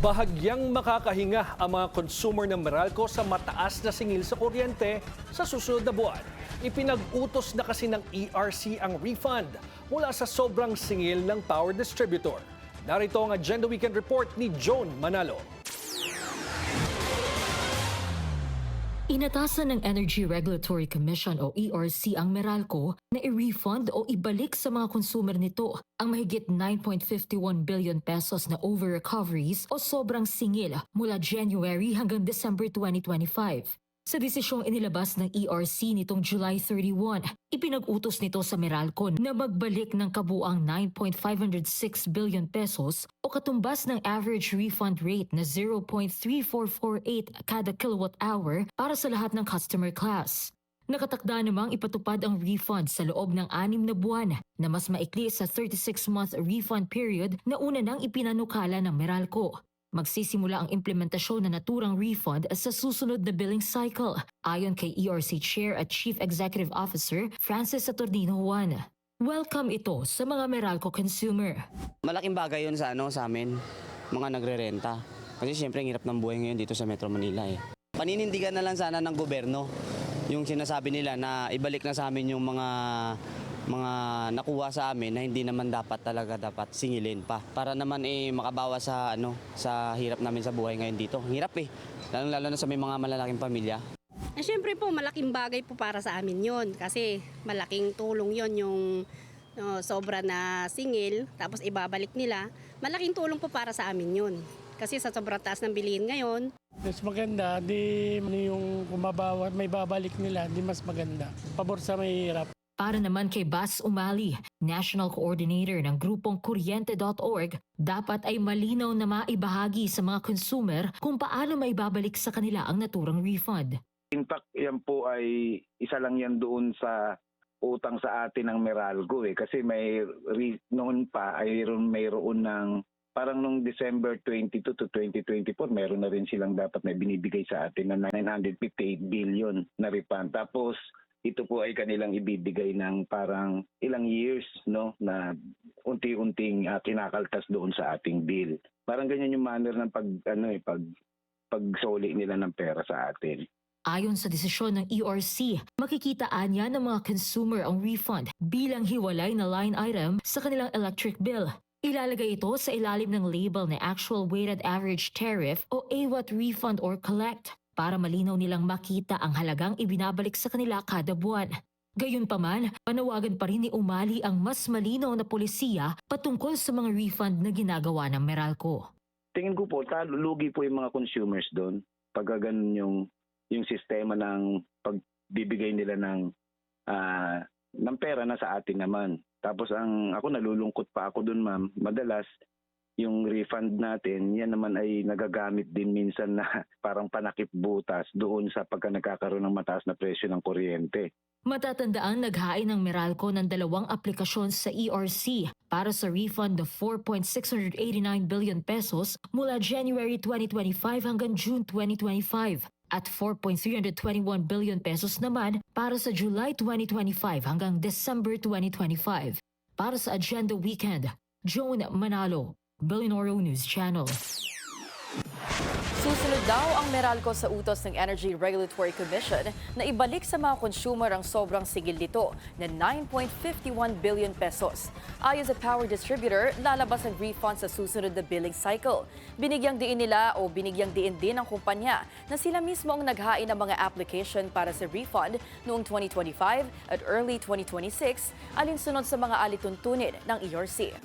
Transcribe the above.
Bahagyang makakahinga ang mga consumer ng Meralco sa mataas na singil sa kuryente sa susunod na buwan. Ipinag-utos na kasi ng ERC ang refund mula sa sobrang singil ng power distributor. Narito ang Agenda Weekend Report ni Joan Manalo. Inatasan ng Energy Regulatory Commission o ERC ang Meralco na i-refund o ibalik sa mga consumer nito ang mahigit 9.51 billion pesos na over-recoveries o sobrang singil mula January hanggang December 2025. Sa desisyong inilabas ng ERC nitong July 31, ipinag-utos nito sa Meralco na magbalik ng kabuang 9.506 billion pesos o katumbas ng average refund rate na 0.3448 kada kilowatt hour para sa lahat ng customer class. Nakatakda namang ipatupad ang refund sa loob ng 6 na buwan na mas maikli sa 36-month refund period na una nang ipinanukala ng Meralco. Magsisimula ang implementasyon na naturang refund sa susunod na billing cycle, ayon kay ERC Chair at Chief Executive Officer Francis Saturnino Juan. Welcome ito sa mga Meralco consumer. Malaking bagay yun sa amin, mga nagre-renta. Kasi siyempre ang hirap ng buhay ngayon dito sa Metro Manila eh. Paninindigan na lang sana ng gobyerno yung sinasabi nila na ibalik na sa amin yung mga nakuha sa amin na hindi naman dapat singilin pa para naman makabawas sa hirap namin sa buhay ngayon dito. Hirap lalo na sa may mga malalaking pamilya. Siyempre po malaking bagay po para sa amin yon kasi malaking tulong yon yung sobra na singil tapos ibabalik nila. Malaking tulong po para sa amin yon kasi sa sobrang taas ng bilihin ngayon. Mas maganda, di yung may babalik nila, di mas maganda. Pabor sa mahirap. Para naman kay Bas Umali, National Coordinator ng grupong Kuryente.org, dapat ay malinaw na maibahagi sa mga consumer kung paano maibabalik sa kanila ang naturang refund. In fact, yan po ay isa lang yan doon sa utang sa atin ng Meralco kasi noon pa ay mayroon ng parang nung December 22 to 2024 meron na rin silang dapat na binibigay sa atin na 958 billion na refund. Tapos ito po ay kanilang ibibigay ng parang ilang years na unti-unting kinakaltas doon sa ating bill. Parang ganyan yung manner ng pagsoli nila ng pera sa atin. Ayon sa desisyon ng ERC, makikitaan niya ng mga consumer ang refund bilang hiwalay na line item sa kanilang electric bill. Ilalagay ito sa ilalim ng label na Actual Weighted Average Tariff o AWAT Refund or Collect para malinaw nilang makita ang halagang ibinabalik sa kanila kada buwan. Gayunpaman, panawagan pa rin ni Umali ang mas malinaw na polisiya patungkol sa mga refund na ginagawa ng Meralco. Tingin ko po, lugi po yung mga consumers doon pag ganun yung sistema ng pagbibigay nila ng pera na sa atin naman. Tapos ako nalulungkot pa ako doon, ma'am. Madalas yung refund natin, yan naman ay nagagamit din minsan na parang panakip butas doon sa pagka nagkakaroon ng mataas na presyo ng kuryente. Matatandaan naghain ng Meralco ng 2 aplikasyon sa ERC para sa refund ng 4.689 billion pesos mula January 2025 hanggang June 2025 at 4.321 billion pesos naman para sa July 2025 hanggang December 2025. Para sa Agenda Weekend, Joan Manalo, Billionaire News Channel. Susunod daw ang Meralco sa utos ng Energy Regulatory Commission na ibalik sa mga consumer ang sobrang sigil nito na 9.51 billion pesos. Ayon sa power distributor, lalabas ang refund sa susunod na billing cycle. Binigyang diin din ng kumpanya na sila mismo ang naghain ng mga application para sa refund noong 2025 at early 2026 alinsunod sa mga alituntunin ng ERC.